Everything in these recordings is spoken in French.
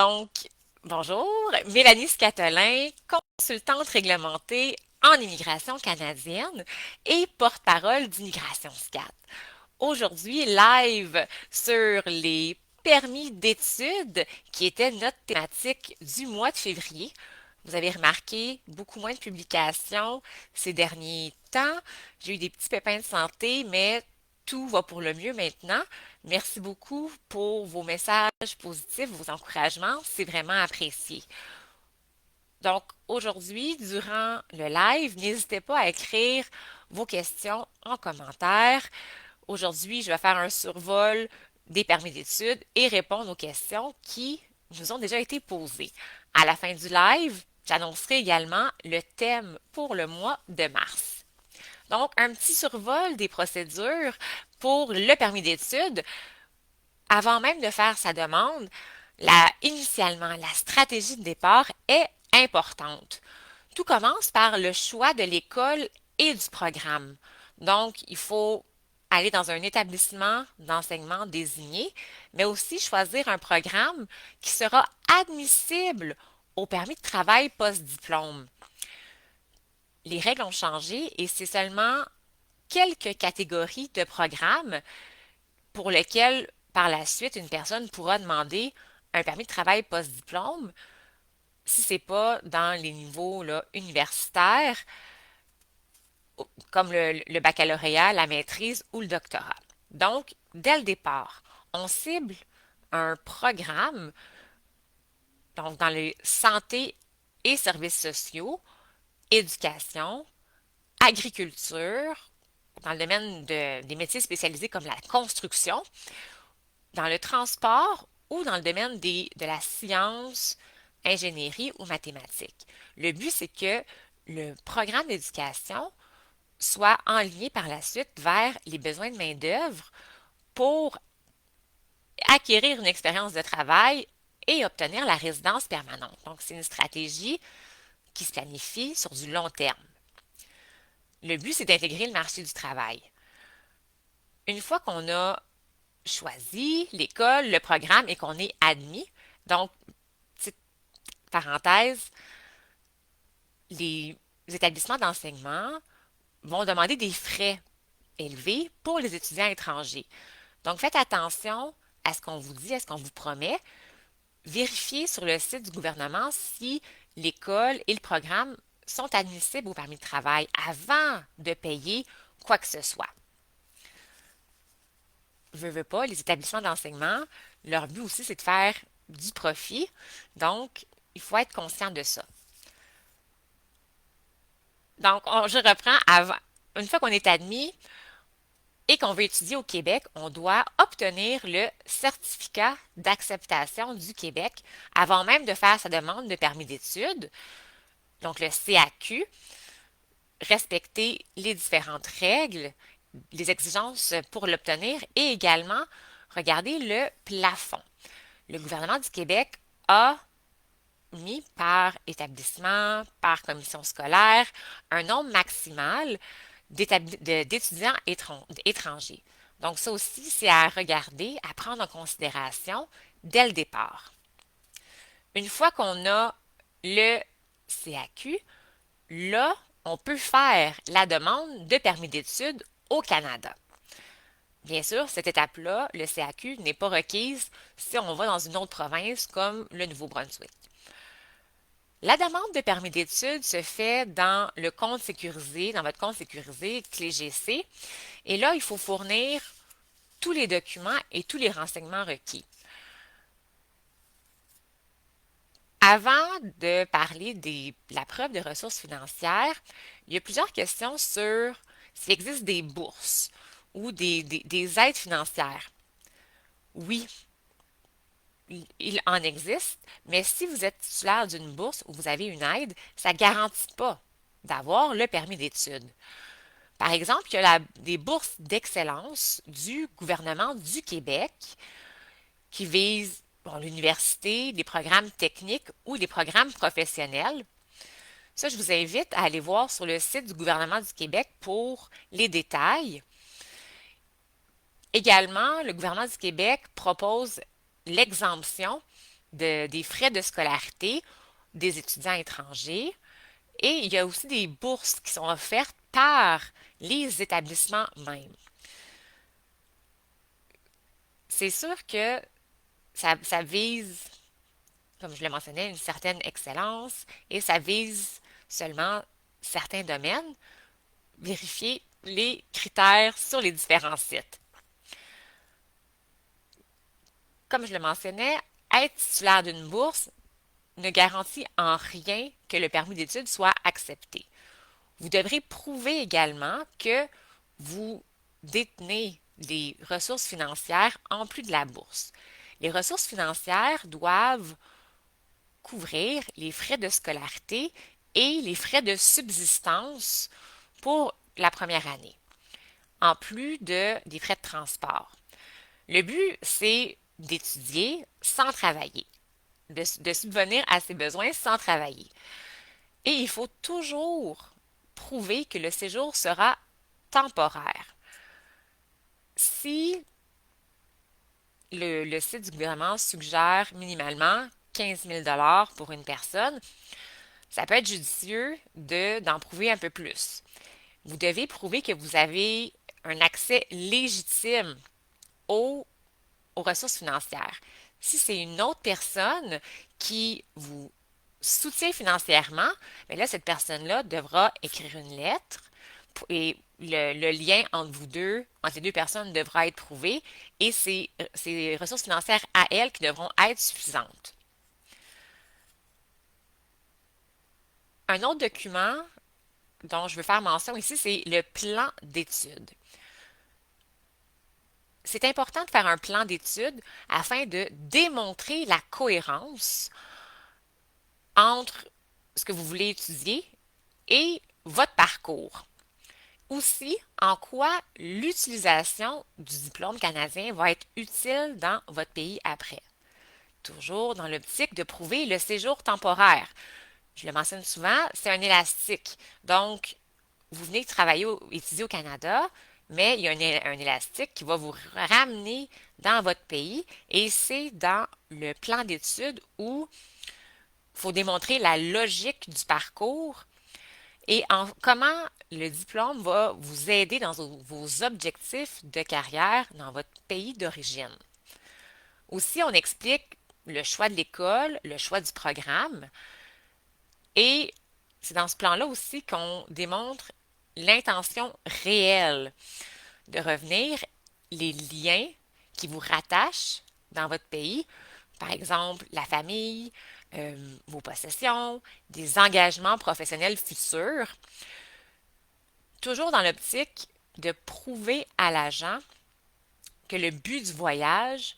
Donc, bonjour, Mélanie Scatolin, consultante réglementée en immigration canadienne et porte-parole d'Immigration SCAT. Aujourd'hui, live sur les permis d'études qui était notre thématique du mois de février. Vous avez remarqué beaucoup moins de publications ces derniers temps. J'ai eu des petits pépins de santé, mais tout va pour le mieux maintenant. Merci beaucoup pour vos messages positifs, vos encouragements. C'est vraiment apprécié. Donc, aujourd'hui, durant le live, n'hésitez pas à écrire vos questions en commentaire. Aujourd'hui, je vais faire un survol des permis d'études et répondre aux questions qui nous ont déjà été posées. À la fin du live, j'annoncerai également le thème pour le mois de mars. Donc, un petit survol des procédures pour le permis d'études. Avant même de faire sa demande, initialement, la stratégie de départ est importante. Tout commence par le choix de l'école et du programme. Donc, il faut aller dans un établissement d'enseignement désigné, mais aussi choisir un programme qui sera admissible au permis de travail post-diplôme. Les règles ont changé et c'est seulement quelques catégories de programmes pour lesquels, par la suite, une personne pourra demander un permis de travail post-diplôme si c'est pas dans les niveaux là, universitaires, comme le baccalauréat, la maîtrise ou le doctorat. Donc, dès le départ, on cible un programme, donc dans les santé et services sociaux, éducation, agriculture, dans le domaine des métiers spécialisés comme la construction, dans le transport ou dans le domaine de la science, ingénierie ou mathématiques. Le but, c'est que le programme d'éducation soit enligné par la suite vers les besoins de main-d'œuvre pour acquérir une expérience de travail et obtenir la résidence permanente. Donc, c'est une stratégie qui se planifie sur du long terme. Le but, c'est d'intégrer le marché du travail. Une fois qu'on a choisi l'école, le programme et qu'on est admis, donc, petite parenthèse, les établissements d'enseignement vont demander des frais élevés pour les étudiants étrangers. Donc, faites attention à ce qu'on vous dit, à ce qu'on vous promet. Vérifiez sur le site du gouvernement si l'école et le programme sont admissibles au permis de travail avant de payer quoi que ce soit. Veux pas, les établissements d'enseignement, leur but aussi, c'est de faire du profit. Donc, il faut être conscient de ça. Donc, je reprends avant. Une fois qu'on est admis et qu'on veut étudier au Québec, on doit obtenir le certificat d'acceptation du Québec avant même de faire sa demande de permis d'études, donc le CAQ, respecter les différentes règles, les exigences pour l'obtenir et également regarder le plafond. Le gouvernement du Québec a mis par établissement, par commission scolaire, un nombre maximal d'étudiants étrangers. Donc ça aussi, c'est à regarder, à prendre en considération dès le départ. Une fois qu'on a le CAQ, là, on peut faire la demande de permis d'études au Canada. Bien sûr, cette étape-là, le CAQ, n'est pas requise si on va dans une autre province comme le Nouveau-Brunswick. La demande de permis d'études se fait dans le compte sécurisé, dans votre compte sécurisé CléGC. Et là, il faut fournir tous les documents et tous les renseignements requis. Avant de parler de la preuve de ressources financières, il y a plusieurs questions sur s'il existe des bourses ou des aides financières. Oui, il en existe, mais si vous êtes titulaire d'une bourse ou vous avez une aide, ça ne garantit pas d'avoir le permis d'études. Par exemple, il y a des bourses d'excellence du gouvernement du Québec qui visent l'université, les programmes techniques ou les programmes professionnels. Ça, je vous invite à aller voir sur le site du gouvernement du Québec pour les détails. Également, le gouvernement du Québec propose l'exemption des frais de scolarité des étudiants étrangers et il y a aussi des bourses qui sont offertes par les établissements mêmes. C'est sûr que ça vise, comme je le mentionnais, une certaine excellence et ça vise seulement certains domaines. Vérifiez les critères sur les différents sites. Comme je le mentionnais, être titulaire d'une bourse ne garantit en rien que le permis d'études soit accepté. Vous devrez prouver également que vous détenez des ressources financières en plus de la bourse. Les ressources financières doivent couvrir les frais de scolarité et les frais de subsistance pour la première année, en plus des frais de transport. Le but, c'est d'étudier sans travailler, de subvenir à ses besoins sans travailler. Et il faut toujours prouver que le séjour sera temporaire. Si le site du gouvernement suggère minimalement 15 000 pour une personne, ça peut être judicieux d'en prouver un peu plus. Vous devez prouver que vous avez un accès légitime aux, aux ressources financières. Si c'est une autre personne qui vous soutient financièrement, mais là, cette personne-là devra écrire une lettre et le lien entre vous deux, entre les deux personnes, devra être prouvé et c'est ces ressources financières à elles qui devront être suffisantes. Un autre document dont je veux faire mention ici, c'est le plan d'études. C'est important de faire un plan d'études afin de démontrer la cohérence entre ce que vous voulez étudier et votre parcours. Aussi, en quoi l'utilisation du diplôme canadien va être utile dans votre pays après. Toujours dans l'optique de prouver le séjour temporaire. Je le mentionne souvent, c'est un élastique. Donc, vous venez travailler étudier au Canada, mais il y a un élastique qui va vous ramener dans votre pays et c'est dans le plan d'études où il faut démontrer la logique du parcours et comment le diplôme va vous aider dans vos objectifs de carrière dans votre pays d'origine. Aussi, on explique le choix de l'école, le choix du programme et c'est dans ce plan-là aussi qu'on démontre l'intention réelle de revenir, les liens qui vous rattachent dans votre pays, par exemple la famille, vos possessions, des engagements professionnels futurs, toujours dans l'optique de prouver à l'agent que le but du voyage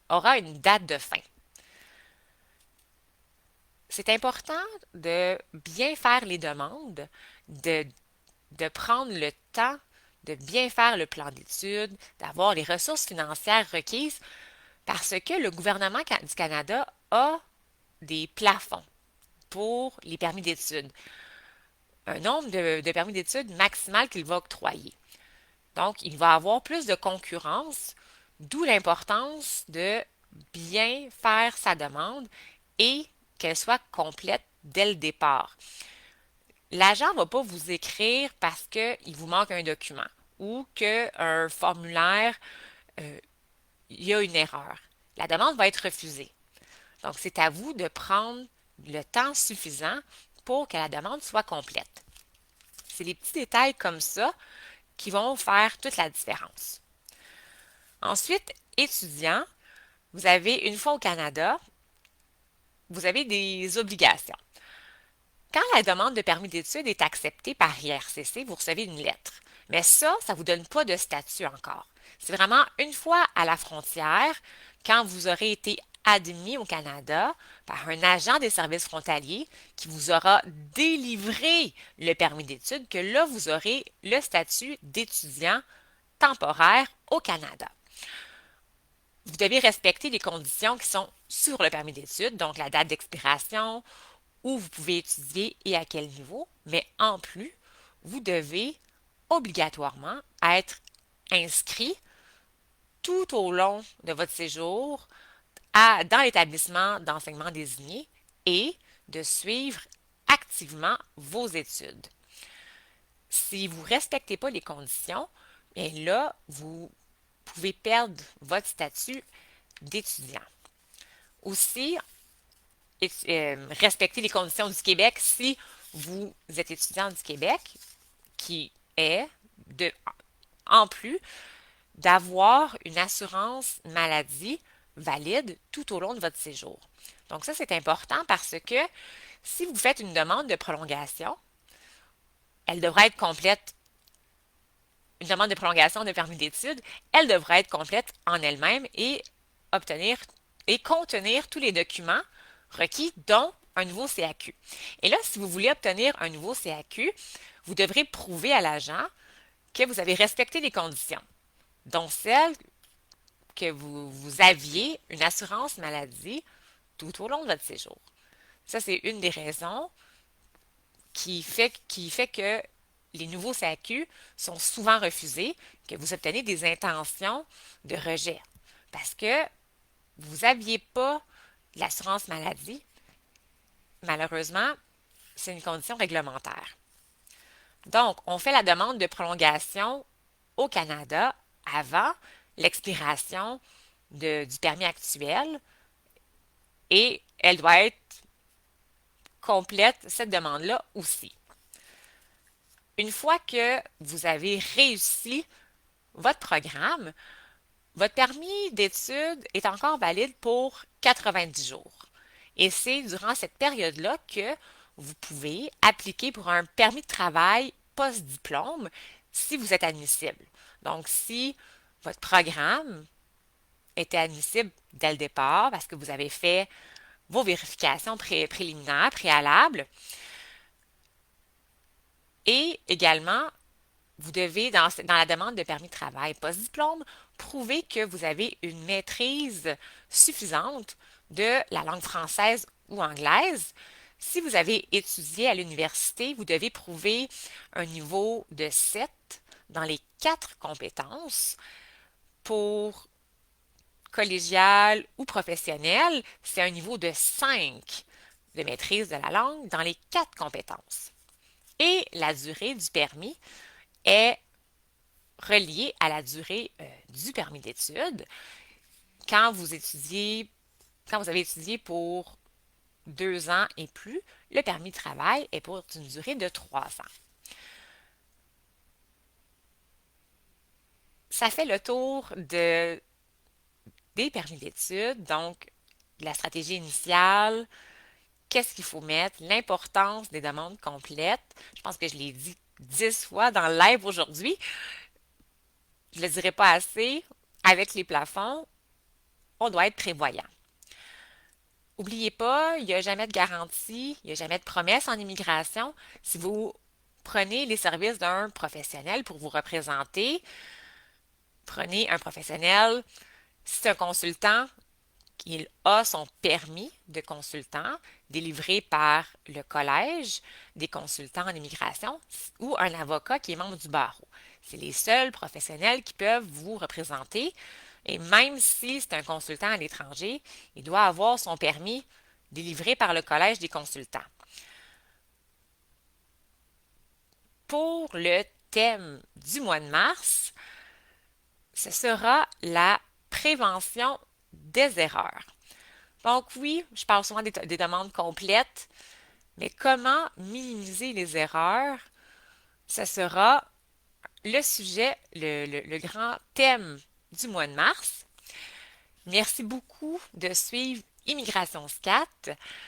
aura une date de fin. C'est important de bien faire les demandes, de, de prendre le temps de bien faire le plan d'études, d'avoir les ressources financières requises, parce que le gouvernement du Canada a des plafonds pour les permis d'études, un nombre de permis d'études maximal qu'il va octroyer. Donc, il va avoir plus de concurrence, d'où l'importance de bien faire sa demande et qu'elle soit complète dès le départ. L'agent ne va pas vous écrire parce qu'il vous manque un document ou qu'un formulaire, euh, il y a une erreur. La demande va être refusée. Donc, c'est à vous de prendre le temps suffisant pour que la demande soit complète. C'est les petits détails comme ça qui vont faire toute la différence. Ensuite, étudiant, vous avez, une fois au Canada, vous avez des obligations. Quand la demande de permis d'études est acceptée par IRCC, vous recevez une lettre. Mais ça ne vous donne pas de statut encore. C'est vraiment une fois à la frontière, quand vous aurez été admis au Canada par un agent des services frontaliers qui vous aura délivré le permis d'études, que là, vous aurez le statut d'étudiant temporaire au Canada. Vous devez respecter les conditions qui sont sur le permis d'études, donc la date d'expiration, où vous pouvez étudier et à quel niveau, mais en plus, vous devez obligatoirement être inscrit tout au long de votre séjour dans l'établissement d'enseignement désigné et de suivre activement vos études. Si vous ne respectez pas les conditions, bien là, vous pouvez perdre votre statut d'étudiant. Aussi, respecter les conditions du Québec si vous êtes étudiant du Québec, qui est de, en plus d'avoir une assurance maladie valide tout au long de votre séjour. Donc ça, c'est important parce que si vous faites une demande de prolongation, elle devra être complète. Une demande de prolongation de permis d'études, elle devra être complète en elle-même et obtenir et contenir tous les documents requis, dont un nouveau CAQ. Et là, si vous voulez obtenir un nouveau CAQ, vous devrez prouver à l'agent que vous avez respecté les conditions, dont celle que vous aviez une assurance maladie tout au long de votre séjour. Ça, c'est une des raisons qui fait que les nouveaux CAQ sont souvent refusés, que vous obtenez des intentions de rejet. Parce que vous n'aviez pas l'assurance maladie, malheureusement, c'est une condition réglementaire. Donc, on fait la demande de prolongation au Canada avant l'expiration du permis actuel et elle doit être complète, cette demande-là aussi. Une fois que vous avez réussi votre programme, votre permis d'études est encore valide pour 90 jours. Et c'est durant cette période-là que vous pouvez appliquer pour un permis de travail post-diplôme si vous êtes admissible. Donc, si votre programme était admissible dès le départ parce que vous avez fait vos vérifications préliminaires, préalables, et également, vous devez, dans la demande de permis de travail post-diplôme, prouver que vous avez une maîtrise suffisante de la langue française ou anglaise. Si vous avez étudié à l'université, vous devez prouver un niveau de 7 dans les 4 compétences. Pour collégial ou professionnel, c'est un niveau de 5 de maîtrise de la langue dans les 4 compétences. Et la durée du permis est reliée à la durée du permis d'études. Quand vous avez étudié pour 2 ans et plus, le permis de travail est pour une durée de 3 ans. Ça fait le tour des permis d'études, donc la stratégie initiale, qu'est-ce qu'il faut mettre, l'importance des demandes complètes. Je pense que je l'ai dit 10 fois dans le live aujourd'hui. Je ne le dirai pas assez. Avec les plafonds, on doit être prévoyant. N'oubliez pas, il n'y a jamais de garantie, il n'y a jamais de promesse en immigration. Si vous prenez les services d'un professionnel pour vous représenter, prenez un professionnel. Si c'est un consultant, il a son permis de consultant délivré par le Collège des consultants en immigration ou un avocat qui est membre du barreau. C'est les seuls professionnels qui peuvent vous représenter. Et même si c'est un consultant à l'étranger, il doit avoir son permis délivré par le Collège des consultants. Pour le thème du mois de mars, ce sera la prévention des erreurs. Donc oui, je parle souvent des demandes complètes, mais comment minimiser les erreurs? Ce sera le sujet, le grand thème du mois de mars. Merci beaucoup de suivre Immigration SCAT.